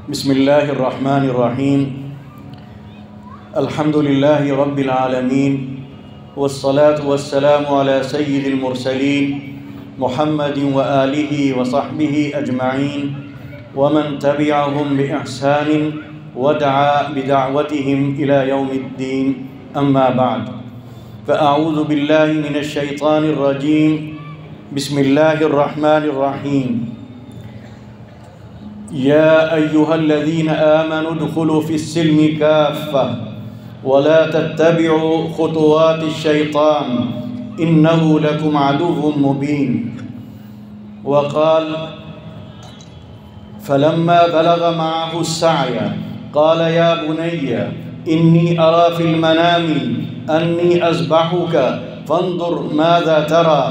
بسم اللہ الرحمن الرحیم الحمد للہ رب العالمین والصلاة والسلام علی سید المرسلین محمد وآلہ وصحبہ اجمعین ومن تبعهم بإحسان ودعا بدعوتهم إلى يوم الدین اما بعد فأعوذ باللہ من الشیطان الرجیم بسم اللہ الرحمن الرحیم یا ایہا الذین آمنوا ادخلوا فی السلم کافہ ولا تتبعوا خطوات الشیطان انہ لکم عدو مبین وقال فلما بلغ معه السعی قال یا بنی انی ارى فی المنام انی اذبحک فانظر ماذا ترى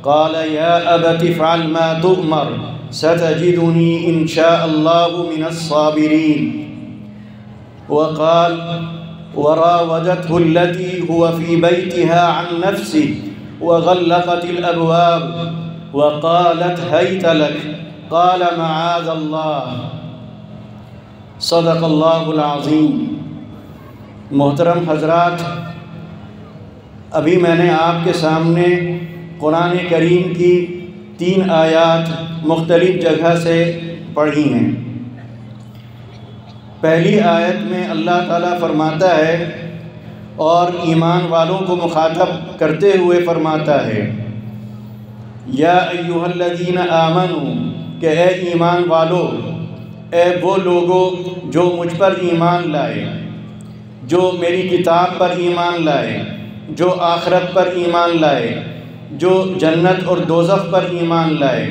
قال یا ابت افعل ما تؤمر ستجدنی ان شاء اللہ من الصابرین وقال وراودته التي هو في بيتها عن نفسه وغلقت الأبواب وقالت هيت لك قال معاذ الله صدق اللہ العظیم۔ محترم حضرات، ابھی میں نے آپ کے سامنے قرآن کریم کی 3 آیات مختلف جگہ سے پڑھی ہیں۔ پہلی آیت میں اللہ تعالیٰ فرماتا ہے اور ایمان والوں کو مخاطب کرتے ہوئے فرماتا ہے یا ایہا الذین آمنوا، کہ اے ایمان والو، اے وہ لوگو جو مجھ پر ایمان لائے، جو میری کتاب پر ایمان لائے، جو آخرت پر ایمان لائے، جو جنت اور دوزخ پر ایمان لائے،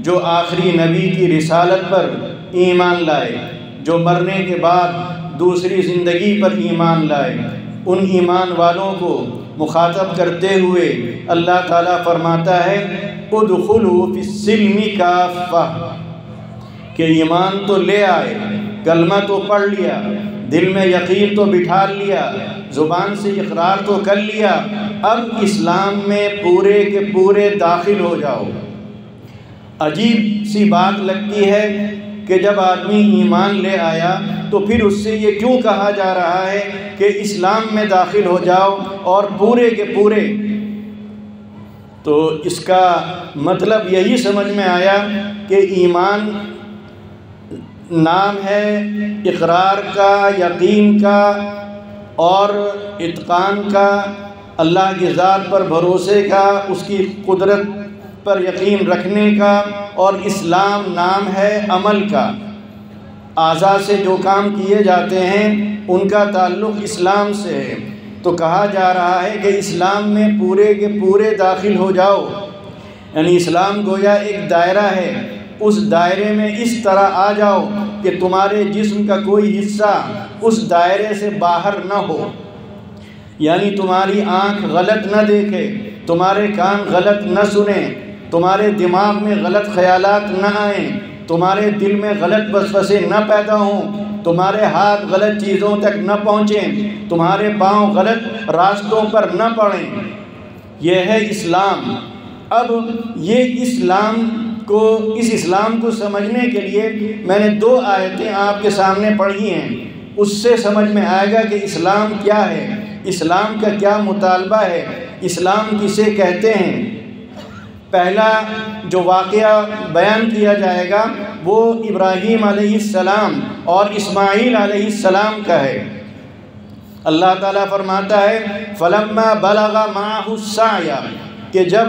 جو آخری نبی کی رسالت پر ایمان لائے، جو مرنے کے بعد دوسری زندگی پر ایمان لائے، ان ایمان والوں کو مخاطب کرتے ہوئے اللہ تعالیٰ فرماتا ہے ادخلوا فی السلم کافہ، کہ ایمان تو لے آئے، کلمہ تو پڑھ لیا، دل میں یقین تو بٹھا لیا، زبان سے اقرار تو کر لیا، اب اسلام میں پورے کے پورے داخل ہو جاؤ۔ عجیب سی بات لگتی ہے کہ جب آدمی ایمان لے آیا تو پھر اس سے یہ کیوں کہا جا رہا ہے کہ اسلام میں داخل ہو جاؤ اور پورے کے پورے؟ تو اس کا مطلب یہی سمجھ میں آیا کہ ایمان نام ہے اقرار کا، یقین کا اور اتقان کا، اللہ کی ذات پر بھروسے کا، اس کی قدرت پر یقین رکھنے کا، اور اسلام نام ہے عمل کا۔ اعضاء سے جو کام کیے جاتے ہیں ان کا تعلق اسلام سے ہے، تو کہا جا رہا ہے کہ اسلام میں پورے کے پورے داخل ہو جاؤ، یعنی اسلام گویا ایک دائرہ ہے، اس دائرے میں اس طرح آ جاؤ کہ تمہارے جسم کا کوئی حصہ اس دائرے سے باہر نہ ہو، یعنی تمہاری آنکھ غلط نہ دیکھے، تمہارے کان غلط نہ سنیں، تمہارے دماغ میں غلط خیالات نہ آئیں، تمہارے دل میں غلط وسوسے نہ پیدا ہوں، تمہارے ہاتھ غلط چیزوں تک نہ پہنچیں، تمہارے پاؤں غلط راستوں پر نہ پڑیں۔ یہ ہے اسلام۔ اب یہ اس اسلام کو سمجھنے کے لیے میں نے 2 آیتیں آپ کے سامنے پڑھی ہیں، اس سے سمجھ میں آئے گا کہ اسلام کیا ہے، اسلام کا کیا مطالبہ ہے، اسلام کسے کہتے ہیں۔ پہلا جو واقعہ بیان کیا جائے گا وہ ابراہیم علیہ السلام اور اسماعیل علیہ السلام کا ہے۔ اللہ تعالیٰ فرماتا ہے فلما بلغ معه السعی، کہ جب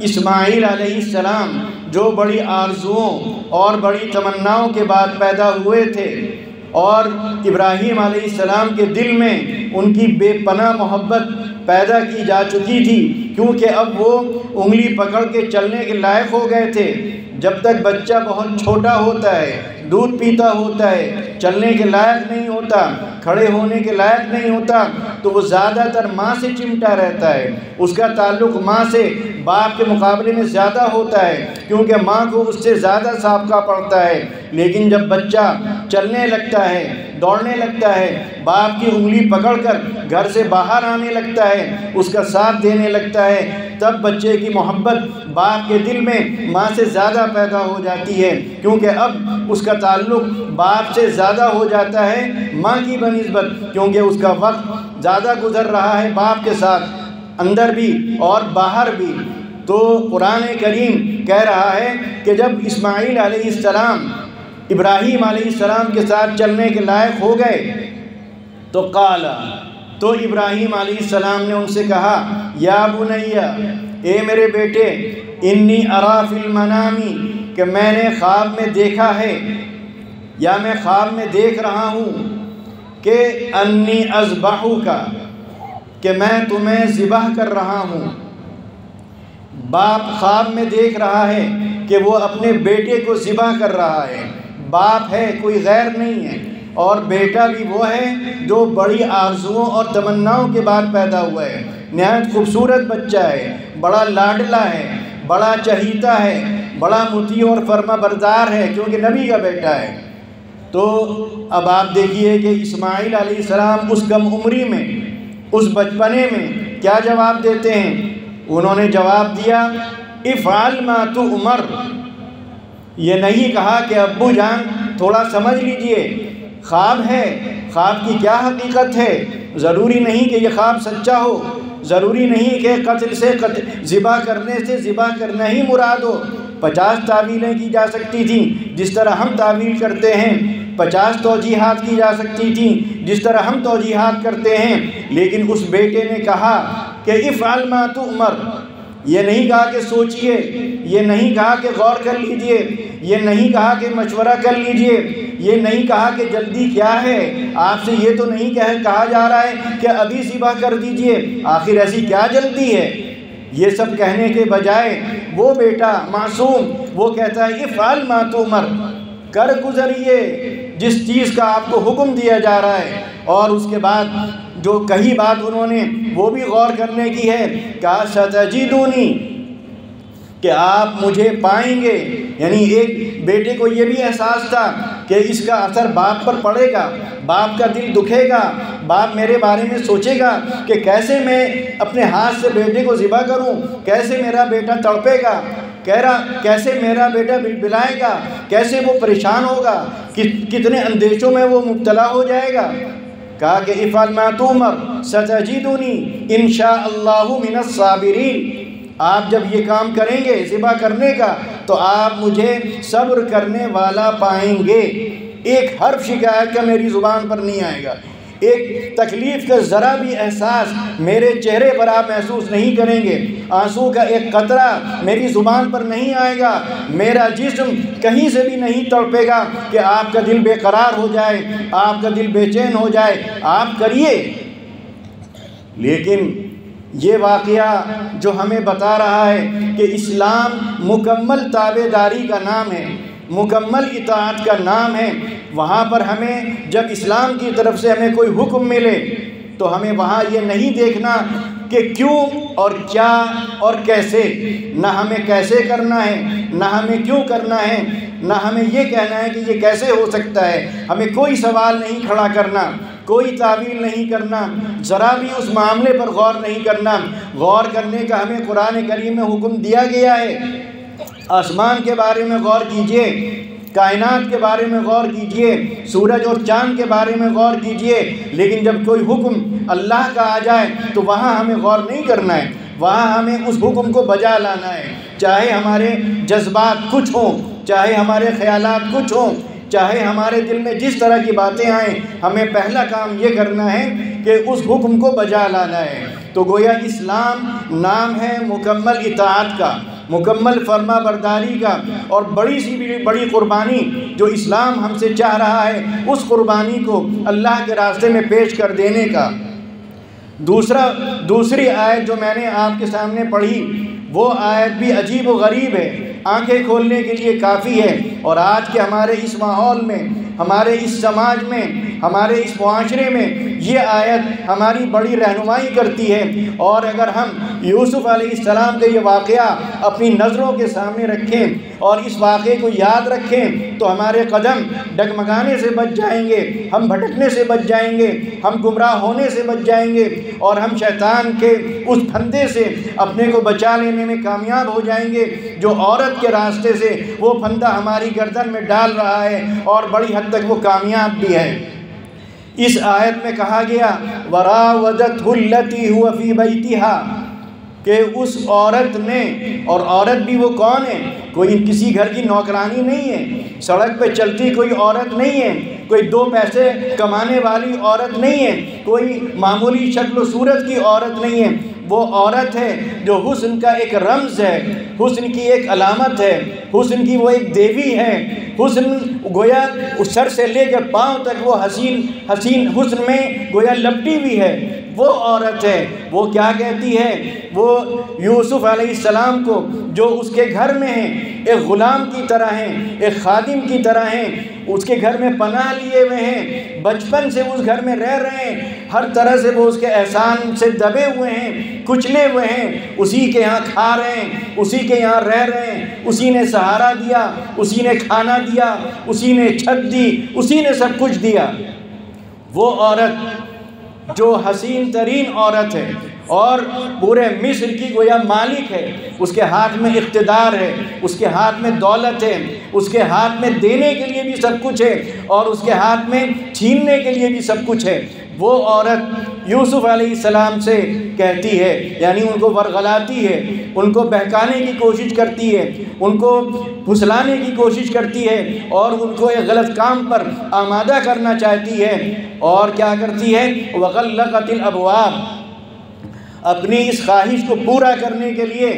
اسماعیل علیہ السلام جو بڑی آرزوؤں اور بڑی تمناؤں کے بعد پیدا ہوئے تھے، اور ابراہیم علیہ السلام کے دل میں ان کی بے پناہ محبت پیدا کی جا چکی تھی، کیونکہ اب وہ انگلی پکڑ کے چلنے کے لائق ہو گئے تھے۔ جب تک بچہ بہت چھوٹا ہوتا ہے، دودھ پیتا ہوتا ہے، چلنے کے لائق نہیں ہوتا، کھڑے ہونے کے لائق نہیں ہوتا، تو وہ زیادہ تر ماں سے چمٹا رہتا ہے، اس کا تعلق ماں سے باپ کے مقابلے میں زیادہ ہوتا ہے، کیونکہ ماں کو اس سے زیادہ سابقہ پڑتا ہے۔ لیکن جب بچہ چلنے لگتا ہے، دوڑنے لگتا ہے، باپ کی انگلی پکڑ کر گھر سے باہر آنے لگتا ہے، اس کا ساتھ دینے لگتا ہے، تب بچے کی محبت باپ کے دل میں ماں سے زیادہ پیدا ہو جاتی ہے، کیونکہ اب اس کا تعلق باپ سے زیادہ ہو جاتا ہے ماں کی بنسبت، کیونکہ اس کا وقت زیادہ گزر رہا ہے باپ کے ساتھ، اندر بھی اور باہر بھی۔ تو قرآن کریم کہہ رہا ہے کہ جب اسماعیل علیہ السلام ابراہیم علیہ السلام کے ساتھ چلنے کے لائق ہو گئے تو قال، تو ابراہیم علیہ السلام نے ان سے کہا، یا بنیا، اے میرے بیٹے، انی ارا فی المنام، کہ میں نے خواب میں دیکھا ہے یا میں خواب میں دیکھ رہا ہوں کہ انی اذبحک، کہ میں تمہیں ذبح کر رہا ہوں۔ باپ خواب میں دیکھ رہا ہے کہ وہ اپنے بیٹے کو ذبح کر رہا ہے، باپ ہے، کوئی غیر نہیں ہے، اور بیٹا بھی وہ ہے جو بڑی آرزوؤں اور تمناؤں کے بعد پیدا ہوا ہے، نہایت خوبصورت بچہ ہے، بڑا لاڈلا ہے، بڑا چہیتا ہے، بڑا مطیع اور فرما بردار ہے، کیونکہ نبی کا بیٹا ہے۔ تو اب آپ دیکھیے کہ اسماعیل علیہ السلام اس کم عمری میں، اس بچپنے میں کیا جواب دیتے ہیں؟ انہوں نے جواب دیا، افعل ما تؤمر۔ یہ نہیں کہا کہ ابو جان تھوڑا سمجھ لیجئے، خواب ہے، خواب کی کیا حقیقت ہے، ضروری نہیں کہ یہ خواب سچا ہو، ضروری نہیں کہ قتل سے ذبح کرنے سے ذبح کرنا ہی مراد ہو۔ 50 تعویلیں کی جا سکتی تھیں جس طرح ہم تعویل کرتے ہیں، 50 توجیحات کی جا سکتی تھیں جس طرح ہم توجیحات کرتے ہیں، لیکن اس بیٹے نے کہا کہ افعل ما تؤمر۔ یہ نہیں کہا کہ سوچئے، یہ نہیں کہا کہ غور کر لیجئے، یہ نہیں کہا کہ مشورہ کر لیجئے، یہ نہیں کہا کہ جلدی کیا ہے، آپ سے یہ تو نہیں کہا جا رہا ہے کہ ابھی ذبح کر دیجئے، آخر ایسی کیا جلدی ہے۔ یہ سب کہنے کے بجائے وہ بیٹا معصوم وہ کہتا ہے افعل ما تؤمر، کر گزریے جس چیز کا آپ کو حکم دیا جا رہا ہے۔ اور اس کے بعد جو کہی بات انہوں نے وہ بھی غور کرنے کی ہے، کہا ستجدونی، کہ آپ مجھے پائیں گے، یعنی ایک بیٹے کو یہ بھی احساس تھا کہ اس کا اثر باپ پر پڑے گا، باپ کا دل دکھے گا، باپ میرے بارے میں سوچے گا کہ کیسے میں اپنے ہاتھ سے بیٹے کو ذبح کروں، کیسے میرا بیٹا تڑپے گا، کیسے میرا بیٹا بلبلائے گا، کیسے وہ پریشان ہوگا، کتنے اندیشوں میں وہ مبتلا ہو جائے گا۔ کہا کہ افعل ما تؤمر ستجدونی انشاء اللہ من الصابرین، آپ جب یہ کام کریں گے ذبح کرنے کا تو آپ مجھے صبر کرنے والا پائیں گے۔ ایک حرف شکایت کا میری زبان پر نہیں آئے گا، ایک تکلیف کا ذرا بھی احساس میرے چہرے پر آپ محسوس نہیں کریں گے، آنسو کا ایک قطرہ میری زبان پر نہیں آئے گا، میرا جسم کہیں سے بھی نہیں تڑپے گا کہ آپ کا دل بے قرار ہو جائے، آپ کا دل بے چین ہو جائے، آپ کریے۔ لیکن یہ واقعہ جو ہمیں بتا رہا ہے کہ اسلام مکمل تابعداری کا نام ہے، مکمل اطاعت کا نام ہے، وہاں پر ہمیں جب اسلام کی طرف سے ہمیں کوئی حکم ملے تو ہمیں وہاں یہ نہیں دیکھنا کہ کیوں اور کیا اور کیسے، نہ ہمیں کیسے کرنا ہے، نہ ہمیں کیوں کرنا ہے، نہ ہمیں یہ کہنا ہے کہ یہ کیسے ہو سکتا ہے، ہمیں کوئی سوال نہیں کھڑا کرنا، کوئی تعویل نہیں کرنا، ذرا بھی اس معاملے پر غور نہیں کرنا۔ غور کرنے کا ہمیں قرآن کریم میں حکم دیا گیا ہے، آسمان کے بارے میں غور کیجئے، کائنات کے بارے میں غور کیجئے، سورج اور چاند کے بارے میں غور کیجئے، لیکن جب کوئی حکم اللہ کا آ جائے تو وہاں ہمیں غور نہیں کرنا ہے، وہاں ہمیں اس حکم کو بجا لانا ہے، چاہے ہمارے جذبات کچھ ہوں، چاہے ہمارے خیالات کچھ ہوں، چاہے ہمارے دل میں جس طرح کی باتیں آئیں، ہمیں پہلا کام یہ کرنا ہے کہ اس حکم کو بجا لانا ہے۔ تو گویا اسلام نام ہے مکمل اطاعت کا، مکمل فرما برداری کا، اور بڑی سی بڑی قربانی جو اسلام ہم سے چاہ رہا ہے اس قربانی کو اللہ کے راستے میں پیش کر دینے کا۔ دوسری آیت جو میں نے آپ کے سامنے پڑھی وہ آیت بھی عجیب و غریب ہے، آنکھیں کھولنے کے لیے کافی ہے، اور آج کے ہمارے اس ماحول میں، ہمارے اس سماج میں، ہمارے اس معاشرے میں یہ آیت ہماری بڑی رہنمائی کرتی ہے۔ اور اگر ہم یوسف علیہ السلام کا یہ واقعہ اپنی نظروں کے سامنے رکھیں اور اس واقعے کو یاد رکھیں تو ہمارے قدم ڈگمگانے سے بچ جائیں گے، ہم بھٹکنے سے بچ جائیں گے، ہم گمراہ ہونے سے بچ جائیں گے، اور ہم شیطان کے اس پھندے سے اپنے کو بچا لینے میں کامیاب ہو جائیں گے جو عورت کے راستے سے وہ پھندا ہماری گردن میں ڈال رہا ہے، اور بڑی حد تک وہ کامیاب بھی ہے۔ اس آیت میں کہا گیا وراودته التي هو في بيتها، کہ اس عورت نے، اور عورت بھی وہ کون ہے؟ کوئی کسی گھر کی نوکرانی نہیں ہے، سڑک پہ چلتی کوئی عورت نہیں ہے، کوئی دو پیسے کمانے والی عورت نہیں ہے، کوئی معمولی شکل و صورت کی عورت نہیں ہے، وہ عورت ہے جو حسن کا ایک رمز ہے، حسن کی ایک علامت ہے، حسن کی وہ ایک دیوی ہے، حسن گویا اس سر سے لے کر پاؤں تک وہ حسین حسن میں گویا لپٹی ہوئی ہے، وہ عورت ہے۔ وہ کیا کہتی ہے؟ وہ یوسف علیہ السلام کو جو اس کے گھر میں ہیں، ایک غلام کی طرح ہیں، ایک خادم کی طرح ہیں، اس کے گھر میں پناہ لیے ہوئے ہیں، بچپن سے اس گھر میں رہ رہے ہیں، ہر طرح سے وہ اس کے احسان سے دبے ہوئے ہیں، کچلے ہوئے ہیں، اسی کے یہاں کھا رہے ہیں، اسی کے یہاں رہ رہے ہیں، اسی نے سہارا دیا، اسی نے کھانا دیا، اسی نے چھت دی، اسی نے سب کچھ دیا۔ وہ عورت جو حسین ترین عورت ہے اور پورے مصر کی گویا مالک ہے، اس کے ہاتھ میں اقتدار ہے، اس کے ہاتھ میں دولت ہے، اس کے ہاتھ میں دینے کے لیے بھی سب کچھ ہے اور اس کے ہاتھ میں چھیننے کے لیے بھی سب کچھ ہے، وہ عورت یوسف علیہ السلام سے کہتی ہے، یعنی ان کو ورغلاتی ہے، ان کو بہکانے کی کوشش کرتی ہے، ان کو پھسلانے کی کوشش کرتی ہے اور ان کو ایک غلط کام پر آمادہ کرنا چاہتی ہے، اور کیا کرتی ہے؟ وغلقت الابواب، اپنی اس خواہش کو پورا کرنے کے لیے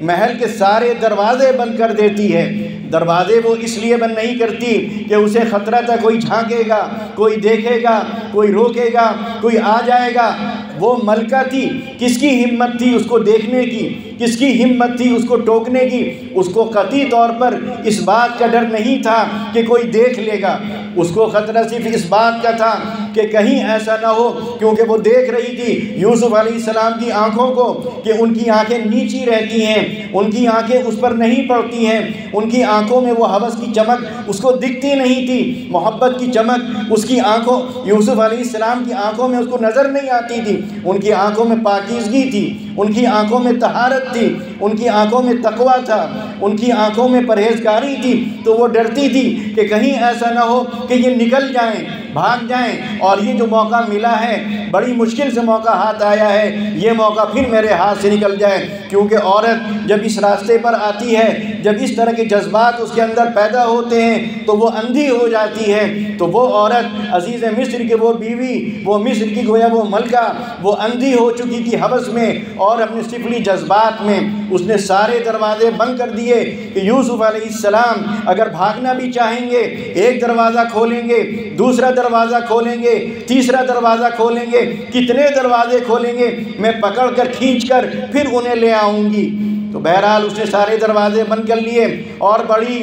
محل کے سارے دروازے بند کر دیتی ہے۔ دروازے وہ اس لیے بند نہیں کرتی کہ اسے خطرہ تھا کوئی جھانکے گا، کوئی دیکھے گا، کوئی روکے گا، کوئی آ جائے گا۔ وہ ملکہ تھی، کس کی ہمت تھی اس کو دیکھنے کی، کس کی ہمت تھی اس کو ٹوکنے کی؟ اس کو قطعی طور پر اس بات کا ڈر نہیں تھا کہ کوئی دیکھ لے گا، اس کو خطرہ صرف اس بات کا تھا کہ کہیں ایسا نہ ہو، کیونکہ وہ دیکھ رہی تھی یوسف علیہ السلام کی آنکھوں کو کہ ان کی آنکھیں نیچی رہتی ہیں، ان کی آنکھیں اس پر نہیں پڑتی ہیں، ان کی آنکھوں میں وہ ہوس کی چمک اس کو دکھتی نہیں تھی، محبت کی چمک اس کی آنکھوں، یوسف علیہ السلام کی آنکھوں میں اس کو نظر نہیں آتی تھی۔ ان کی آنکھوں میں پاکیزگی تھی، ان کی آنکھوں میں طہارت تھی، ان کی آنکھوں میں تقویٰ تھا، ان کی آنکھوں میں پرہیزگاری تھی، تو وہ ڈرتی تھی کہ کہیں ایسا نہ ہو کہ یہ نکل جائیں، بھاگ جائیں، اور یہ جو موقع ملا ہے، بڑی مشکل سے موقع ہاتھ آیا ہے، یہ موقع پھر میرے ہاتھ سے نکل جائے، کیونکہ عورت جب اس راستے پر آتی ہے، جب اس طرح کے جذبات اس کے اندر پیدا ہوتے ہیں تو وہ اندھی ہو جاتی ہے۔ تو وہ عورت عزیز مصر کی وہ بیوی، وہ مصر کی گویا وہ ملکہ، وہ اندھی ہو چکی تھی ہوس میں اور اپنے سفلی جذبات میں، اس نے سارے دروازے بند کر دیے کہ یوسف علیہ السلام اگر بھاگنا بھی چاہیں گے، ایک دروازہ کھولیں گے، دوسرا دروازہ کھولیں گے، تیسرا دروازہ کھولیں گے، کتنے دروازے کھولیں گے، میں پکڑ کر کھینچ کر پھر انہیں لے آؤں گی۔ تو بہرحال اس نے سارے دروازے بند کر لیے اور بڑی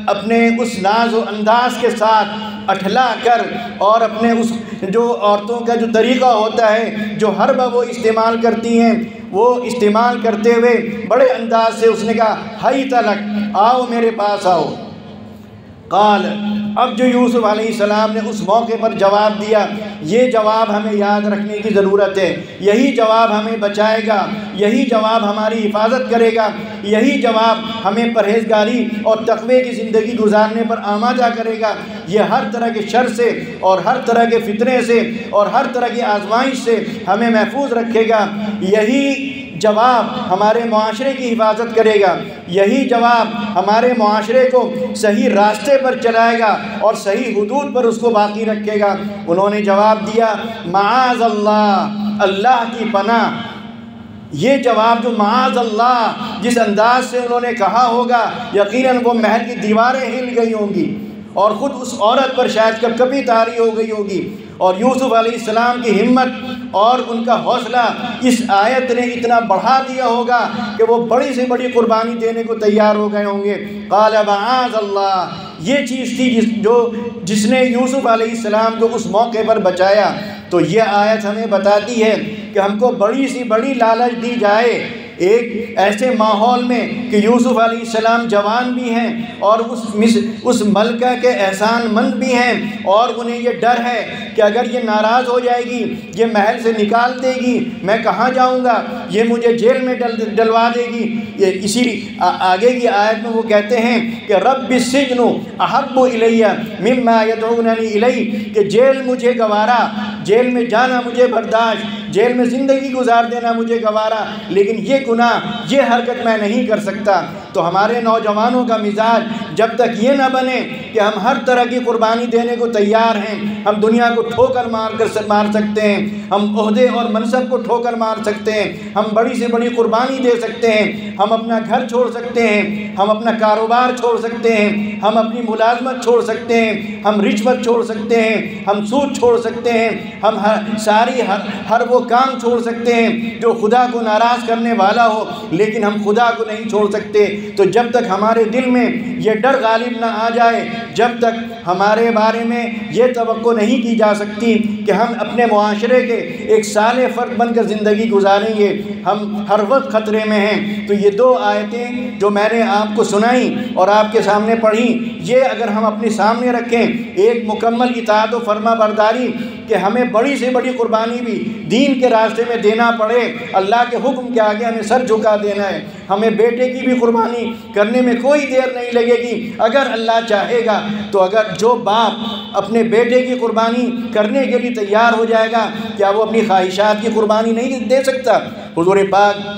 اپنے اس ناز و انداز کے ساتھ اٹھلا کر اور اپنے اس جو عورتوں کا جو طریقہ ہوتا ہے جو ہر وہ استعمال کرتی ہیں، وہ استعمال کرتے ہوئے بڑے انداز سے اس نے کہا ہیت لک، آؤ میرے پاس آؤ۔ قال، اب جو یوسف علیہ السلام نے اس موقع پر جواب دیا، یہ جواب ہمیں یاد رکھنے کی ضرورت ہے، یہی جواب ہمیں بچائے گا، یہی جواب ہماری حفاظت کرے گا، یہی جواب ہمیں پرہیزگاری اور تقوی کی زندگی گزارنے پر آمادہ کرے گا، یہ ہر طرح کے شر سے اور ہر طرح کے فتنے سے اور ہر طرح کی آزمائش سے ہمیں محفوظ رکھے گا، یہی جواب ہمارے معاشرے کی حفاظت کرے گا، یہی جواب ہمارے معاشرے کو صحیح راستے پر چلائے گا اور صحیح حدود پر اس کو باقی رکھے گا۔ انہوں نے جواب دیا معاذ اللہ، اللہ کی پناہ۔ یہ جواب جو معاذ اللہ جس انداز سے انہوں نے کہا ہوگا، یقیناً وہ محل کی دیواریں ہل گئی ہوں گی اور خود اس عورت پر شاید کب کبھی طاری ہو گئی ہوگی، اور یوسف علیہ السلام کی ہمت اور ان کا حوصلہ اس آیت نے اتنا بڑھا دیا ہوگا کہ وہ بڑی سے بڑی قربانی دینے کو تیار ہو گئے ہوں گے۔ قال معاذ اللہ، یہ چیز تھی جس نے یوسف علیہ السلام کو اس موقع پر بچایا۔ تو یہ آیت ہمیں بتاتی ہے کہ ہم کو بڑی سی بڑی لالچ دی جائے ایک ایسے ماحول میں کہ یوسف علیہ السلام جوان بھی ہیں اور اس ملکہ کے احسان مند بھی ہیں، اور انہیں یہ ڈر ہے کہ اگر یہ ناراض ہو جائے گی، یہ محل سے نکال دے گی، میں کہاں جاؤں گا، یہ مجھے جیل میں ڈلوا دے گی۔ یہ اسی آگے کی آیت میں وہ کہتے ہیں کہ رب السجن احب الی مما یدعوننی الی، کہ جیل مجھے گوارا، جیل میں جانا مجھے برداشت، جیل میں زندگی گزار دینا مجھے گوارا، لیکن یہ گناہ، یہ حرکت میں نہیں کر سکتا۔ تو ہمارے نوجوانوں کا مزاج جب تک یہ نہ بنے کہ ہم ہر طرح کی قربانی دینے کو تیار ہیں، ہم دنیا کو ٹھوکر مار سکتے ہیں، ہم عہدے اور منصب کو ٹھوکر مار سکتے ہیں، ہم بڑی سے بڑی قربانی دے سکتے ہیں، ہم اپنا گھر چھوڑ سکتے ہیں، ہم اپنا کاروبار چھوڑ سکتے ہیں، ہم اپنی ملازمت چھوڑ سکتے ہیں، ہم رشوت چھوڑ سکتے ہیں، ہم سود چھوڑ سکتے ہیں، ہم ہر وہ کام چھوڑ سکتے ہیں جو خدا کو ناراض کرنے والا ہو، لیکن ہم خدا کو نہیں چھوڑ سکتے۔ تو جب تک ہمارے دل میں یہ ڈر غالب نہ آ جائے، جب تک ہمارے بارے میں یہ توقع نہیں کی جا سکتی کہ ہم اپنے معاشرے کے ایک صالح فرد بن کر زندگی گزاریں گے، ہم ہر وقت خطرے میں ہیں۔ تو یہ دو آیتیں جو میں نے آپ کو سنائیں اور آپ کے سامنے پڑھیں، یہ اگر ہم اپنے سامنے رکھیں، ایک مکمل اطاعت و فرما برداری کہ ہمیں بڑی سے بڑی قربانی بھی دین کے راستے میں دینا پڑے، اللہ کے حکم کے آگے ہمیں سر جھکا دینا ہے، ہمیں بیٹے کی بھی قربانی کرنے میں کوئی دیر نہیں لگے گی اگر اللہ چاہے گا۔ تو اگر جو باپ اپنے بیٹے کی قربانی کرنے کے لیے تیار ہو جائے گا، کیا وہ اپنی خواہشات کی قربانی نہیں دے سکتا؟ حضور پاک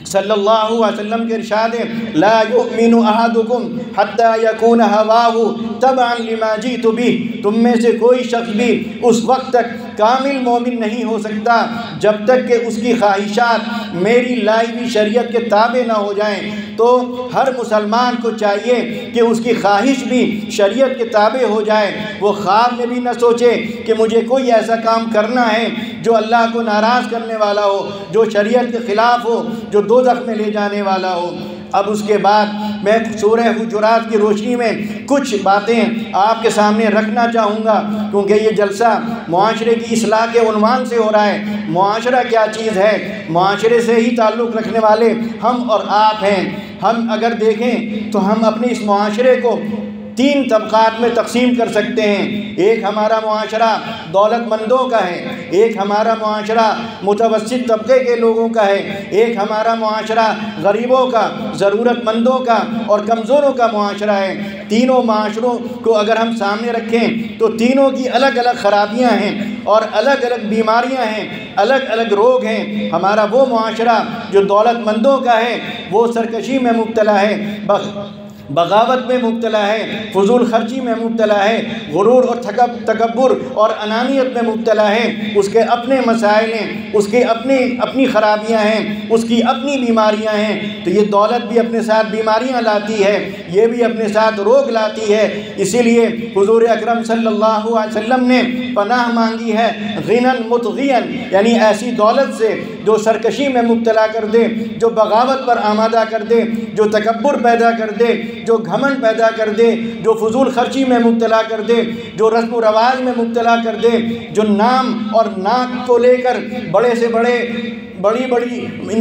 صلی اللہ علیہ وسلم کے ارشاد ہے لا یؤمن احدکم حتی یکون ہواہ تبعا لما جئت بہ، تم میں سے کوئی شخص بھی اس وقت تک کامل مومن نہیں ہو سکتا جب تک کہ اس کی خواہشات میری لائی ہوئی شریعت کے تابع نہ ہو جائیں۔ تو ہر مسلمان کو چاہیے کہ اس کی خواہش بھی شریعت کے تابع ہو جائے، وہ خواب میں بھی نہ سوچے کہ مجھے کوئی ایسا کام کرنا ہے جو اللہ کو ناراض کرنے والا ہو، جو شریعت کے خلاف ہو، جو دوزخ میں لے جانے والا ہو۔ اب اس کے بعد میں سورہ حجرات کی روشنی میں کچھ باتیں آپ کے سامنے رکھنا چاہوں گا، کیونکہ یہ جلسہ معاشرے کی اصلاح کے عنوان سے ہو رہا ہے۔ معاشرہ کیا چیز ہے؟ معاشرے سے ہی تعلق رکھنے والے ہم اور آپ ہیں۔ ہم اگر دیکھیں تو ہم اپنے اس معاشرے کو تین طبقات میں تقسیم کر سکتے ہیں۔ ایک ہمارا معاشرہ دولت مندوں کا ہے، ایک ہمارا معاشرہ متوسط طبقے کے لوگوں کا ہے، ایک ہمارا معاشرہ غریبوں کا، ضرورت مندوں کا اور کمزوروں کا معاشرہ ہے۔ تینوں معاشروں کو اگر ہم سامنے رکھیں تو تینوں کی الگ الگ خرابیاں ہیں اور الگ الگ بیماریاں ہیں، الگ الگ روگ ہیں۔ ہمارا وہ معاشرہ جو دولت مندوں کا ہے وہ سرکشی میں مبتلا ہے، بغاوت میں مبتلا ہے، فضول خرچی میں مبتلا ہے، غرور اور تکبر اور انانیت میں مبتلا ہے۔ اس کے اپنے مسائل ہیں، اس کے اپنی خرابیاں ہیں، اس کی اپنی بیماریاں ہیں۔ تو یہ دولت بھی اپنے ساتھ بیماریاں لاتی ہے، یہ بھی اپنے ساتھ روگ لاتی ہے۔ اسی لیے حضور اکرم صلی اللہ علیہ وسلم نے پناہ مانگی ہے غنن مطغین، یعنی ایسی دولت سے جو سرکشی میں مبتلا کر دے، جو بغاوت پر آمادہ کر دے، جو تکبر پیدا کر دے، جو گھمنڈ پیدا کر دے، جو فضول خرچی میں مبتلا کر دے، جو رسم و رواج میں مبتلا کر دے، جو نام اور ناک کو لے کر بڑے سے بڑی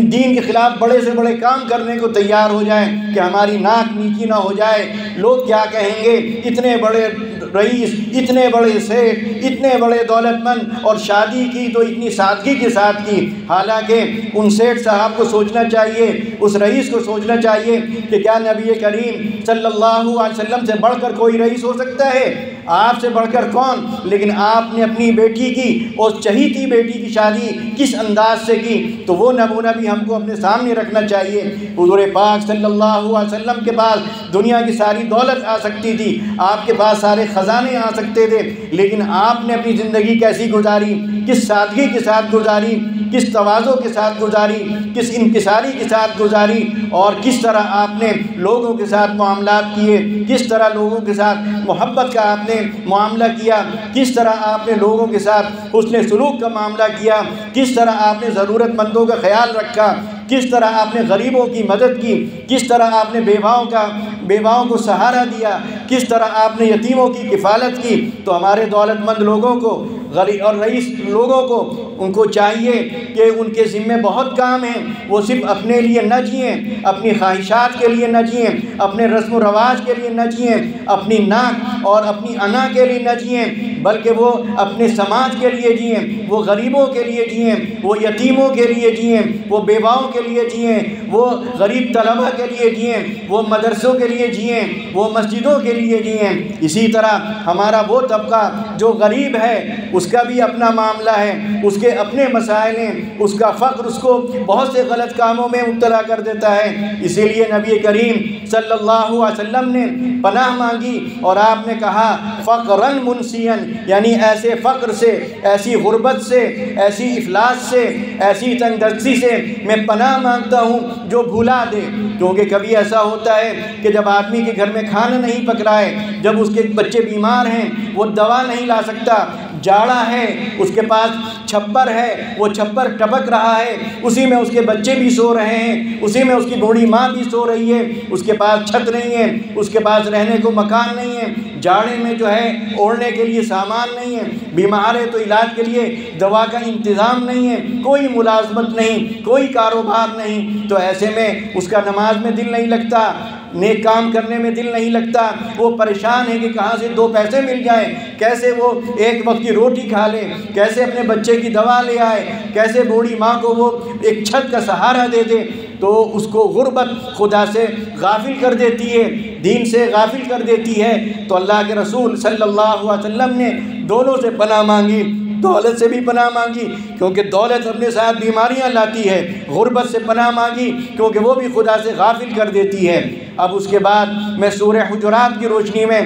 دین کے خلاف بڑے سے بڑے کام کرنے کو تیار ہو جائے کہ ہماری ناک نیچی نہ ہو جائے، لوگ کیا کہیں گے، اتنے بڑے رئیس، اتنے بڑے سیٹ، اتنے بڑے دولت مند، اور شادی کی تو اتنی سادگی کے ساتھ کی۔ حالانکہ ان سیٹ صاحب کو سوچنا چاہیے، اس رئیس کو سوچنا چاہیے کہ کیا نبی کریم صلی اللہ علیہ وسلم سے بڑھ کر کوئی رئیس ہو سکتا ہے؟ آپ سے بڑھ کر کون؟ لیکن آپ نے اپنی بیٹی کی اور چہیتی بیٹی کی شادی کس انداز سے کی، تو وہ نمونہ بھی ہم کو اپنے سامنے رکھنا چاہیے۔ حضور پاک صلی اللہ علیہ وسلم کے پاس دنیا کی ساری دولت آ سکتی تھی، آپ کے پاس سارے خزانے آ سکتے تھے، لیکن آپ نے اپنی زندگی کیسی گزاری، کس سادگی کے ساتھ گزاری، کس تواضع کے ساتھ گزاری، کس انکساری کے ساتھ گزاری، اور کس طرح آپ نے لوگوں کے ساتھ معاملات کیے، کس طرح لوگوں کے ساتھ محبت کا آپ نے معاملہ کیا، کس طرح آپ نے لوگوں کے ساتھ حسن سلوک کا معاملہ کیا، کس طرح آپ نے ضرورت مندوں کا خیال رکھا، کس طرح آپ نے غریبوں کی مدد کی، کس طرح آپ نے بیواؤں کو سہارا دیا، کس طرح آپ نے یتیموں کی کفالت کی۔ تو ہمارے دولت مند لوگوں کو غریب اور رئیس لوگوں کو ان کو چاہیے کہ ان کے ذمے بہت کام ہیں، وہ صرف اپنے لیے نہ جئیں، اپنی خواہشات کے لیے نہ جئیں، اپنے رسم و رواج کے لیے نہ جئیں، اپنی ناک اور اپنی انا کے لیے نہ جئیں، بلکہ وہ اپنے سماج کے لیے جئیں، وہ غریبوں کے لیے جئیں، وہ یتیموں کے لیے جئیں، وہ بیواؤں کے لیے جئیں، وہ غریب طلبہ کے لیے جئیں، وہ مدرسوں کے لیے جئیں، وہ مسجدوں کے لیے جئیں۔ اسی طرح ہمارا وہ طبقہ جو غریب ہے اس کا بھی اپنا معاملہ ہے، اس کے اپنے مسائل ہیں، اس کا فقر اس کو بہت سے غلط کاموں میں مبتلا کر دیتا ہے۔ اسی لیے نبی کریم صلی اللہ علیہ وسلم نے پناہ مانگی اور آپ نے کہا فقراً منسیاً، یعنی ایسے فقر سے، ایسی غربت سے، ایسی افلاس سے، ایسی تنگ دستی سے میں پناہ مانگتا ہوں جو بھلا دے۔ کیونکہ کبھی ایسا ہوتا ہے کہ جب آدمی کے گھر میں کھانا نہیں پک رہا ہے، جب اس کے بچے بیمار ہیں، وہ دوا نہیں لا سکتا، جاڑا ہے، اس کے پاس چھپر ہے، وہ چھپر ٹپک رہا ہے، اسی میں اس کے بچے بھی سو رہے ہیں، اسی میں اس کی بوڑھی ماں بھی سو رہی ہے، اس کے پاس چھت نہیں ہے، اس کے پاس رہنے کو مکان نہیں ہے، جاڑے میں جو ہے اوڑھنے کے لیے سامان نہیں ہے، بیمار ہے تو علاج کے لیے دوا کا انتظام نہیں ہے، کوئی ملازمت نہیں، کوئی کاروبار نہیں، تو ایسے میں اس کا نماز میں دل نہیں لگتا، نیک کام کرنے میں دل نہیں لگتا، وہ پریشان ہے کہ کہاں سے دو پیسے مل جائیں، کیسے وہ ایک وقت کی روٹی کھا لے، کیسے اپنے بچے کی دوا لے آئے، کیسے بوڑھی ماں کو وہ ایک چھت کا سہارا دے دے۔ تو اس کو غربت خدا سے غافل کر دیتی ہے، دین سے غافل کر دیتی ہے۔ تو اللہ کے رسول صلی اللہ علیہ وسلم نے دونوں سے پناہ مانگی، دولت سے بھی پناہ مانگی کیونکہ دولت اپنے ساتھ بیماریاں لاتی ہے، غربت سے پناہ مانگی کیونکہ وہ بھی خدا سے غافل کر دیتی ہے۔ اب اس کے بعد میں سورہ حجرات کی روشنی میں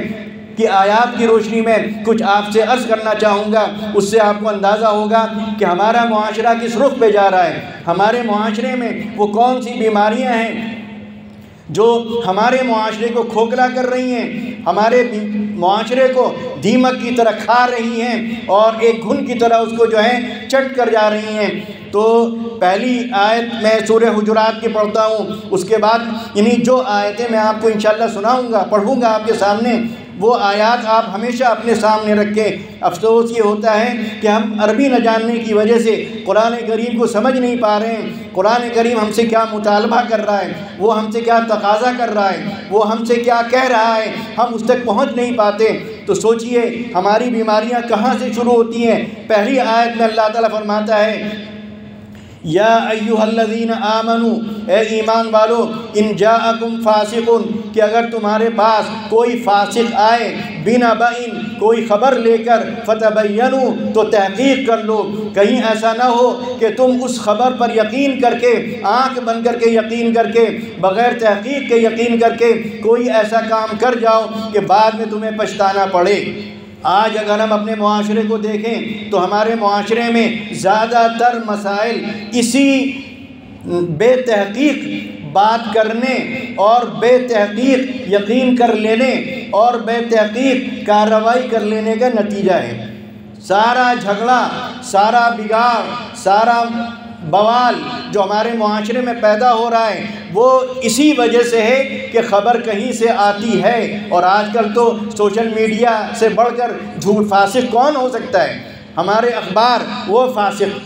کی آیات کی روشنی میں کچھ آپ سے عرض کرنا چاہوں گا، اس سے آپ کو اندازہ ہوگا کہ ہمارا معاشرہ کس رخ پہ جا رہا ہے، ہمارے معاشرے میں وہ کون سی بیماریاں ہیں جو ہمارے معاشرے کو کھوکھلا کر رہی ہیں، ہمارے معاشرے کو دیمک کی طرح کھا رہی ہیں اور ایک گھن کی طرح اس کو جو ہے چٹ کر جا رہی ہیں۔ تو پہلی آیت میں سورہ حجرات کی پڑھتا ہوں، اس کے بعد یعنی جو آیتیں میں آپ کو انشاءاللہ سناؤں گا، پڑھوں گا آپ کے سامنے، وہ آیات آپ ہمیشہ اپنے سامنے رکھیں۔ افسوس یہ ہوتا ہے کہ ہم عربی نہ جاننے کی وجہ سے قرآن کریم کو سمجھ نہیں پا رہے ہیں، قرآن کریم ہم سے کیا مطالبہ کر رہا ہے، وہ ہم سے کیا تقاضا کر رہا ہے، وہ ہم سے کیا کہہ رہا ہے، ہم اس تک پہنچ نہیں پاتے۔ تو سوچئے ہماری بیماریاں کہاں سے شروع ہوتی ہیں۔ پہلی آیت میں اللہ تعالیٰ فرماتا ہے یا ایھا الذین آمنوا، اے ایمان والو، ان جاءکم فاسق، کہ اگر تمہارے پاس کوئی فاسق آئے، بنبأ، کوئی خبر لے کر، فتبینوا، تو تحقیق کر لو، کہیں ایسا نہ ہو کہ تم اس خبر پر یقین کر کے، آنکھ بند کر کے یقین کر کے، بغیر تحقیق کے یقین کر کے کوئی ایسا کام کر جاؤ کہ بعد میں تمہیں پچھتانا پڑے۔ آج اگر ہم اپنے معاشرے کو دیکھیں تو ہمارے معاشرے میں زیادہ تر مسائل اسی بے تحقیق بات کرنے اور بے تحقیق یقین کر لینے اور بے تحقیق کارروائی کر لینے کا نتیجہ ہے۔ سارا جھگڑا، سارا بگاڑ، سارا بوال جو ہمارے معاشرے میں پیدا ہو رہا ہے وہ اسی وجہ سے ہے کہ خبر کہیں سے آتی ہے۔ اور آج کل تو سوشل میڈیا سے بڑھ کر جھوٹ فاسق کون ہو سکتا ہے؟ ہمارے اخبار وہ فاسق،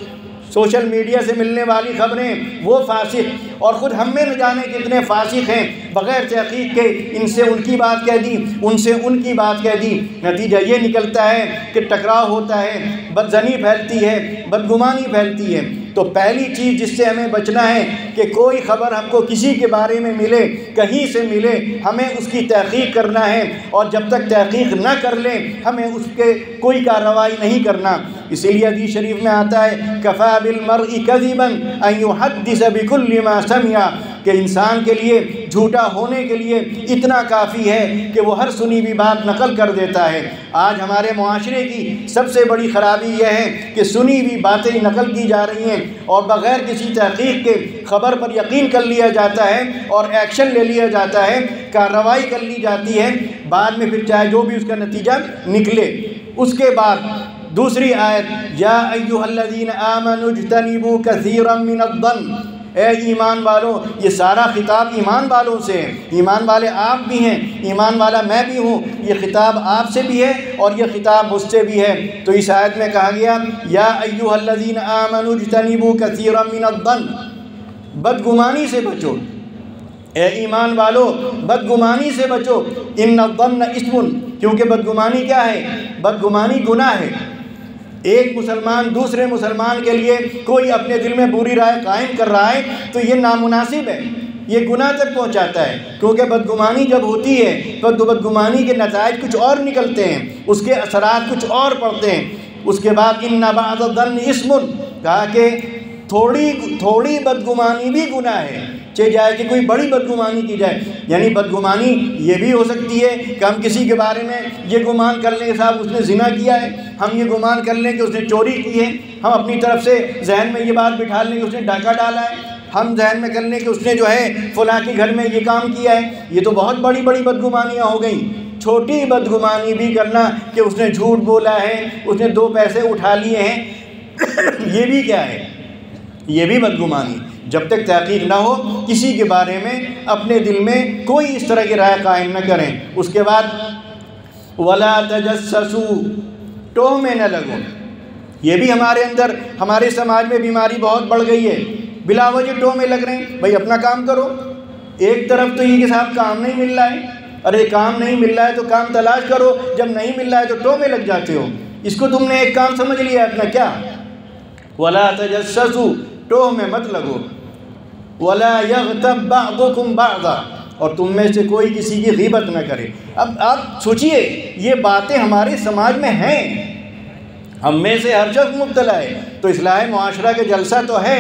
سوشل میڈیا سے ملنے والی خبریں وہ فاسق، اور خود ہم میں نہ جانے کتنے فاسق ہیں، بغیر تحقیق کے ان سے ان کی بات کہہ دی، ان سے ان کی بات کہہ دی، نتیجہ یہ نکلتا ہے کہ ٹکراؤ ہوتا ہے، بدزنی پھیلتی ہے، بدگمانی پھیلتی ہے۔ تو پہلی چیز جس سے ہمیں بچنا ہے کہ کوئی خبر ہم کو کسی کے بارے میں ملے، کہیں سے ملے، ہمیں اس کی تحقیق کرنا ہے، اور جب تک تحقیق نہ کر لیں ہمیں اس کے کوئی کارروائی نہیں کرنا۔ اسی لیے حدیث شریف میں آتا ہے کفیٰ بالمرء کذبا ان یحدث بکل ما سمع، کہ انسان کے لیے جھوٹا ہونے کے لیے اتنا کافی ہے کہ وہ ہر سنی ہوئی بات نقل کر دیتا ہے۔ آج ہمارے معاشرے کی سب سے بڑی خرابی یہ ہے کہ سنی ہوئی باتیں نقل کی جا رہی ہیں اور بغیر کسی تحقیق کے خبر پر یقین کر لیا جاتا ہے اور ایکشن لے لیا جاتا ہے، کارروائی کر لی جاتی ہے، بعد میں پھر چاہے جو بھی اس کا نتیجہ نکلے۔ اس کے بعد دوسری آیت یا ایھا الذین آمنوا اجتنبوا کثیرا من الظن، اے ایمان والوں، یہ سارا خطاب ایمان والوں سے ہے، ایمان والے آپ بھی ہیں، ایمان والا میں بھی ہوں، یہ خطاب آپ سے بھی ہے اور یہ خطاب مجھ سے بھی ہے۔ تو اس آیت میں کہا گیا یا ایھا الذین آمنوا اجتنبوا کثیرا من الظن، بدگمانی سے بچو، اے ایمان والو بدگمانی سے بچو، ان الظن اسم، کیونکہ بدگمانی کیا ہے؟ بدگمانی گناہ ہے۔ ایک مسلمان دوسرے مسلمان کے لیے کوئی اپنے دل میں بری رائے قائم کر رہا ہے تو یہ نامناسب ہے، یہ گناہ تک پہنچاتا ہے، کیونکہ بدگمانی جب ہوتی ہے تو بدگمانی کے نتائج کچھ اور نکلتے ہیں، اس کے اثرات کچھ اور پڑتے ہیں۔ اس کے بعد ان بعض الظن اسم، کہا کہ تھوڑی بدگمانی بھی گناہ ہے، چاہے جائے کہ کوئی بڑی بدگمانی کی جائے، یعنی بدگمانی یہ بھی ہو سکتی ہے کہ ہم کسی کے بارے میں یہ گمان کر لیں کہ صاحب اس نے زنا کیا ہے، ہم یہ گمان کر لیں کہ اس نے چوری کی ہے، ہم اپنی طرف سے ذہن میں یہ بات بٹھا لیں کہ اس نے ڈاکہ ڈالا ہے، ہم ذہن میں کر لیں کہ اس نے جو ہے فلاں کے گھر میں یہ کام کیا ہے۔ یہ تو بہت بڑی بڑی بدگمانیاں ہو گئیں۔ چھوٹی بدگمانی بھی کرنا کہ اس نے جھوٹ بولا ہے، اس نے 2 پیسے اٹھا لیے ہیں، یہ بھی کیا ہے؟ یہ بھی بدگمانی۔ جب تک تحقیق نہ ہو کسی کے بارے میں اپنے دل میں کوئی اس طرح کی رائے قائم نہ کریں۔ اس کے بعد وَلَا تَجَسَّسُوا، ٹوہ میں نہ لگو۔ یہ بھی ہمارے اندر ہمارے سماج میں بیماری بہت بڑھ گئی ہے، بلا وجہ ٹوہ میں لگ رہے ہیں۔ بھائی اپنا کام کرو، ایک طرف تو یہ کہ صاحب کام نہیں مل رہا ہے، ارے کام نہیں مل رہا ہے تو کام تلاش کرو، جب نہیں مل رہا ہے تو ٹوہ میں لگ جاتے ہو۔ اس کو تم نے ایک کام سمجھ لیا اپنا، کیا؟ وَلَا تَجَسَّسُوا، ٹوہ میں مت لگو۔ وَلَا يَغْتَبْ بَعْضُكُمْ بَعْضًا، اور تم میں سے کوئی کسی کی غیبت نہ کرے۔ اب آپ سوچئے یہ باتیں ہمارے سماج میں ہیں، ہم میں سے ہر شخص مبتلا ہے، تو اصلاح معاشرہ کے جلسہ تو ہے،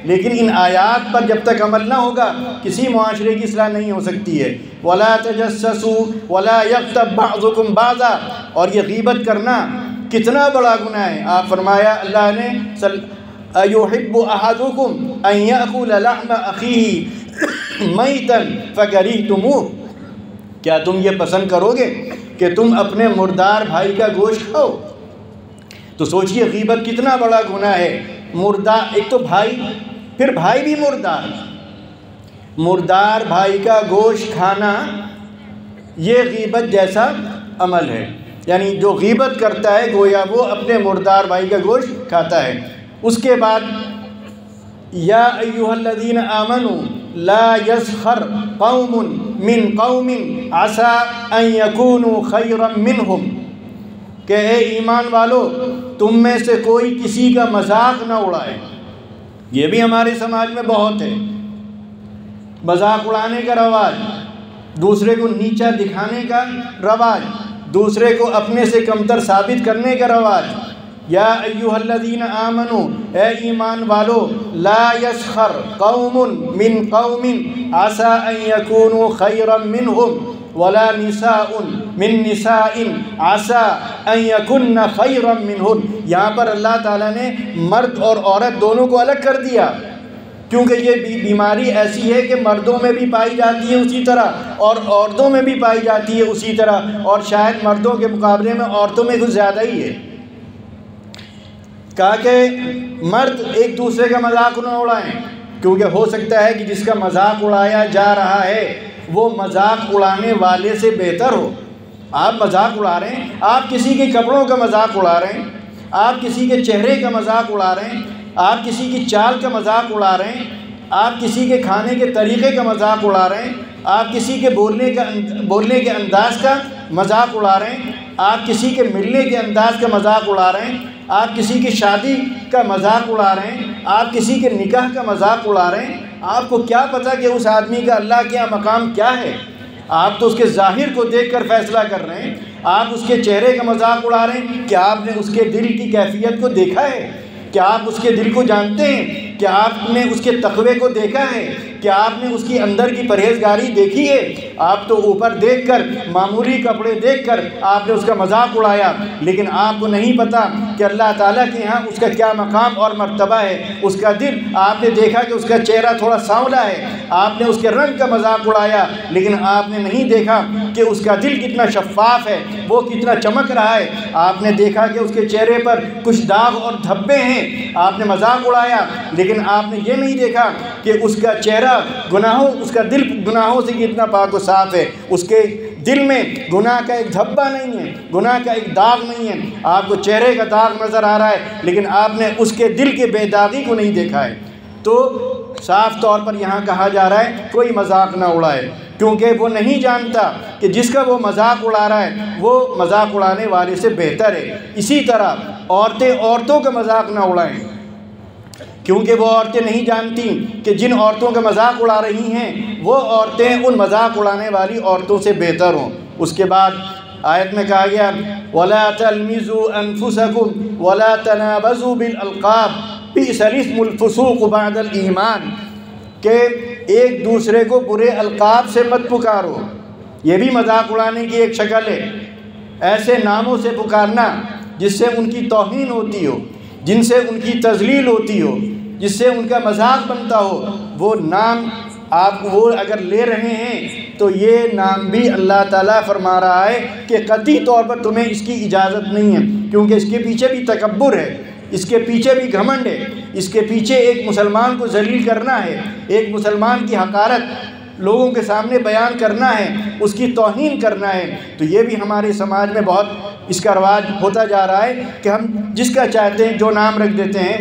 لیکن ان آیات پر جب تک عمل نہ ہوگا کسی معاشرے کی اصلاح نہیں ہو سکتی ہے۔ وَلَا تَجَسَّسُوا وَلَا يَغْتَبْ بَعْضُكُمْ بَعْضًا، اور یہ غیبت کرنا کتنا بڑا گناہ ہے۔ آپ فرمایا اللہ نے أَيُحِبُّ أَحَدُكُمْ أَن يَأْكُلَ لَحْمَ أَخِيهِ مَيْتًا فَكَرِهْتُمُوهُ، کیا تم یہ پسند کرو گے کہ تم اپنے مردار بھائی کا گوشت کھاؤ؟ تو سوچئے غیبت کتنا بڑا گناہ ہے۔ مردار، ایک تو بھائی، پھر بھائی بھی مردار، مردار بھائی کا گوشت کھانا یہ غیبت جیسا عمل ہے، یعنی جو غیبت کرتا ہے گویا وہ اپنے مردار بھائی کا گوشت کھاتا ہے۔ اس کے بعد یا ایھا الذین آمنوا لا یسخر قوم من قوم عسى ان یکونوا خیرا منہم، کہ اے ایمان والو تم میں سے کوئی کسی کا مذاق نہ اڑائے۔ یہ بھی ہمارے سماج میں بہت ہے، مذاق اڑانے کا رواج، دوسرے کو نیچا دکھانے کا رواج، دوسرے کو اپنے سے کمتر ثابت کرنے کا رواج۔ یا ایھا الذین آمنوا، اے ایمان والو، لا یسخر قوم من قوم عسى ان یکونوا خیرا منہم ولا نساء من نساء عسى ان یکن خیرا منہن۔ یہاں پر اللہ تعالیٰ نے مرد اور عورت دونوں کو الگ کر دیا، کیونکہ یہ بیماری ایسی ہے کہ مردوں میں بھی پائی جاتی ہے اسی طرح اور عورتوں میں بھی پائی جاتی ہے اسی طرح، اور شاید مردوں کے مقابلے میں عورتوں میں کچھ زیادہ ہی ہے۔ کہا کہ مرد ایک دوسرے کا مذاق نہ اڑائیں، کیونکہ ہو سکتا ہے کہ جس کا مذاق اڑایا جا رہا ہے وہ مذاق اڑانے والے سے بہتر ہو۔ آپ مذاق اڑا رہے ہیں، آپ کسی کے کپڑوں کا مذاق اڑا رہے ہیں، آپ کسی کے چہرے کا مذاق اڑا رہے ہیں، آپ کسی کی چال کا مذاق اڑا رہے ہیں، آپ کسی کے کھانے کے طریقے کا مذاق اڑا رہے ہیں، آپ کسی کے بولنے کے انداز کا مذاق اڑا رہے ہیں، آپ کسی کے ملنے کے انداز کا مذاق اڑا رہے ہیں، آپ کسی کی شادی کا مذاق اڑا رہے ہیں، آپ کسی کے نکاح کا مذاق اڑا رہے ہیں۔ آپ کو کیا پتہ کہ اس آدمی کا اللہ کے یہاں مقام کیا ہے؟ آپ تو اس کے ظاہر کو دیکھ کر فیصلہ کر رہے ہیں، آپ اس کے چہرے کا مذاق اڑا رہے ہیں۔ کیا آپ نے اس کے دل کی کیفیت کو دیکھا ہے؟ کیا آپ اس کے دل کو جانتے ہیں؟ کیا آپ نے اس کے تقوی کو دیکھا ہے؟ کہ آپ نے اس کی اندر کی پرہیزگاری دیکھی ہے؟ آپ تو اوپر دیکھ کر، معمولی کپڑے دیکھ کر آپ نے اس کا مذاق اڑایا، لیکن آپ کو نہیں پتہ کہ اللہ تعالیٰ کے یہاں اس کا کیا مقام اور مرتبہ ہے۔ اس کا دل، آپ نے دیکھا کہ اس کا چہرہ تھوڑا سانولا ہے، آپ نے اس کے رنگ کا مذاق اڑایا، لیکن آپ نے نہیں دیکھا کہ اس کا دل کتنا شفاف ہے، وہ کتنا چمک رہا ہے۔ آپ نے دیکھا کہ اس کے چہرے پر کچھ داغ اور دھبے ہیں، آپ نے مذاق اڑایا، لیکن آپ نے یہ نہیں دیکھا کہ اس کا چہرہ گناہوں، اس کا دل گناہوں سے کتنا پاک و صاف ہے، اس کے دل میں گناہ کا ایک دھبا نہیں ہے، گناہ کا ایک داغ نہیں ہے۔ آپ کو چہرے کا داغ نظر آ رہا ہے، لیکن آپ نے اس کے دل کے بے داغی کو نہیں دیکھا ہے۔ تو صاف طور پر یہاں کہا جا رہا ہے کوئی مذاق نہ اڑائے، کیونکہ وہ نہیں جانتا کہ جس کا وہ مذاق اڑا رہا ہے وہ مذاق اڑانے والے سے بہتر ہے۔ اسی طرح عورتیں عورتوں کا مذاق نہ اڑائیں، کیونکہ وہ عورتیں نہیں جانتی کہ جن عورتوں کا مذاق اڑا رہی ہیں وہ عورتیں ان مذاق اڑانے والی عورتوں سے بہتر ہوں۔ اس کے بعد آیت میں کہا گیا وَلَا تَلْمِزُوا أَنفُسَكُمْ وَلَا تَنَابَزُوا بِالْأَلْقَابِ بِئْسَ الِاسْمُ الْفُسُوقُ بَعْدَ الْإِيمَانِ، کہ ایک دوسرے کو برے القاب سے مت پکارو، یہ بھی مذاق اڑانے کی ایک شکل ہے۔ ایسے ناموں سے پکارنا جس سے ان کی توہین ہوتی ہو، جن سے ان کی تذلیل ہوتی ہو، جس سے ان کا مذاق بنتا ہو، وہ نام آپ وہ اگر لے رہے ہیں تو یہ نام بھی اللہ تعالیٰ فرما رہا ہے کہ قطعی طور پر تمہیں اس کی اجازت نہیں ہے، کیونکہ اس کے پیچھے بھی تکبر ہے، اس کے پیچھے بھی گھمنڈ ہے، اس کے پیچھے ایک مسلمان کو ذلیل کرنا ہے، ایک مسلمان کی حقارت لوگوں کے سامنے بیان کرنا ہے، اس کی توہین کرنا ہے۔ تو یہ بھی ہمارے سماج میں بہت اس کا رواج ہوتا جا رہا ہے کہ ہم جس کا چاہتے ہیں جو نام رکھ دیتے ہیں،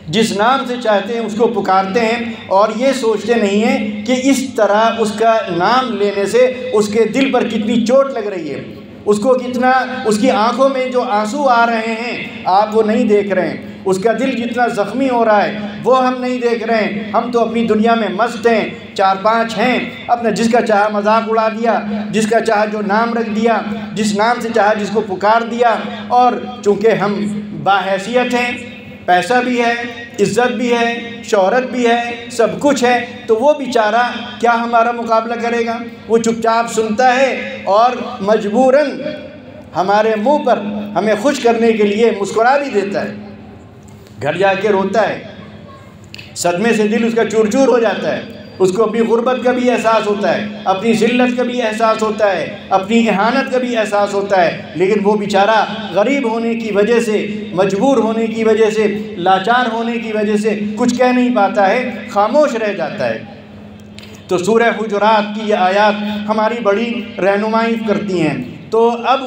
جس نام سے چاہتے ہیں اس کو پکارتے ہیں، اور یہ سوچتے نہیں ہیں کہ اس طرح اس کا نام لینے سے اس کے دل پر کتنی چوٹ لگ رہی ہے، اس کو کتنا، اس کی آنکھوں میں جو آنسو آ رہے ہیں آپ وہ نہیں دیکھ رہے ہیں، اس کا دل جتنا زخمی ہو رہا ہے وہ ہم نہیں دیکھ رہے ہیں۔ ہم تو اپنی دنیا میں مست ہیں، 4-5 ہیں، اپنا جس کا چاہا مذاق اڑا دیا، جس کا چاہا جو نام رکھ دیا، جس نام سے چاہا جس کو پکار دیا، اور چونکہ ہم باحیثیت ہیں، پیسہ بھی ہے، عزت بھی ہے، شہرت بھی ہے، سب کچھ ہے، تو وہ بیچارہ کیا ہمارا مقابلہ کرے گا؟ وہ چپ چاپ سنتا ہے اور مجبوراً ہمارے منہ پر ہمیں خوش کرنے کے لیے مسکرا بھی دیتا ہے، گھر جا کے روتا ہے، صدمے سے دل اس کا چور چور ہو جاتا ہے، اس کو اپنی غربت کا بھی احساس ہوتا ہے، اپنی ذلت کا بھی احساس ہوتا ہے، اپنی اہانت کا بھی احساس ہوتا ہے، لیکن وہ بیچارہ غریب ہونے کی وجہ سے، مجبور ہونے کی وجہ سے، لاچار ہونے کی وجہ سے کچھ کہہ نہیں پاتا ہے، خاموش رہ جاتا ہے۔ تو سورہ حجرات کی یہ آیات ہماری بڑی رہنمائی کرتی ہیں۔ تو اب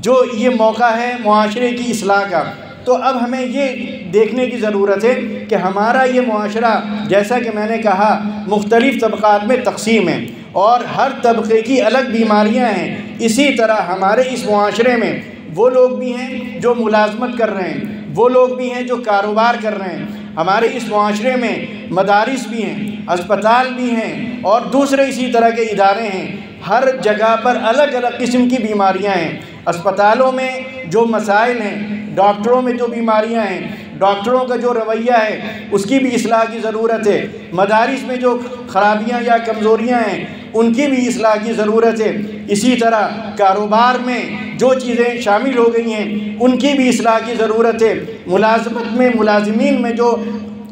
جو یہ موقع ہے معاشرے کی اصلاح کا، تو اب ہمیں یہ دیکھنے کی ضرورت ہے کہ ہمارا یہ معاشرہ، جیسا کہ میں نے کہا، مختلف طبقات میں تقسیم ہے اور ہر طبقے کی الگ بیماریاں ہیں۔ اسی طرح ہمارے اس معاشرے میں وہ لوگ بھی ہیں جو ملازمت کر رہے ہیں، وہ لوگ بھی ہیں جو کاروبار کر رہے ہیں، ہمارے اس معاشرے میں مدارس بھی ہیں، اسپتال بھی ہیں اور دوسرے اسی طرح کے ادارے ہیں۔ ہر جگہ پر الگ الگ قسم کی بیماریاں ہیں۔ اسپتالوں میں جو مسائل ہیں، ڈاکٹروں میں جو بیماریاں ہیں، ڈاکٹروں کا جو رویہ ہے اس کی بھی اصلاح کی ضرورت ہے۔ مدارس میں جو خرابیاں یا کمزوریاں ہیں ان کی بھی اصلاح کی ضرورت ہے۔ اسی طرح کاروبار میں جو چیزیں شامل ہو گئی ہیں ان کی بھی اصلاح کی ضرورت ہے۔ ملازمت میں، ملازمین میں جو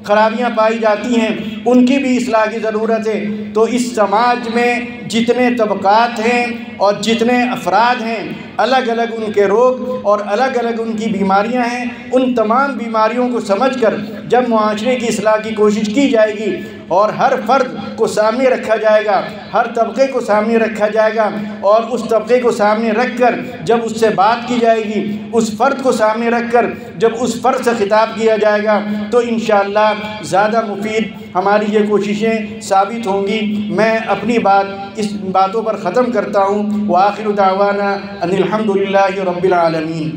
خرابیاں پائی جاتی ہیں ان کی بھی اصلاح کی ضرورت ہے۔ تو اس سماج میں جتنے طبقات ہیں اور جتنے افراد ہیں، الگ الگ ان کے روگ اور الگ الگ ان کی بیماریاں ہیں، ان تمام بیماریوں کو سمجھ کر جب معاشرے کی اصلاح کی کوشش کی جائے گی اور ہر فرد کو سامنے رکھا جائے گا، ہر طبقے کو سامنے رکھا جائے گا، اور اس طبقے کو سامنے رکھ کر جب اس سے بات کی جائے گی، اس فرد کو سامنے رکھ کر جب اس فرد سے خطاب کیا جائے گا، تو انشاءاللہ زیادہ مفید ہماری یہ کوششیں ثابت ہوں گی۔ میں اپنی بات اس باتوں پر ختم کرتا ہوں۔ وآخر دعوانا ان الحمد للہ رب العالمین۔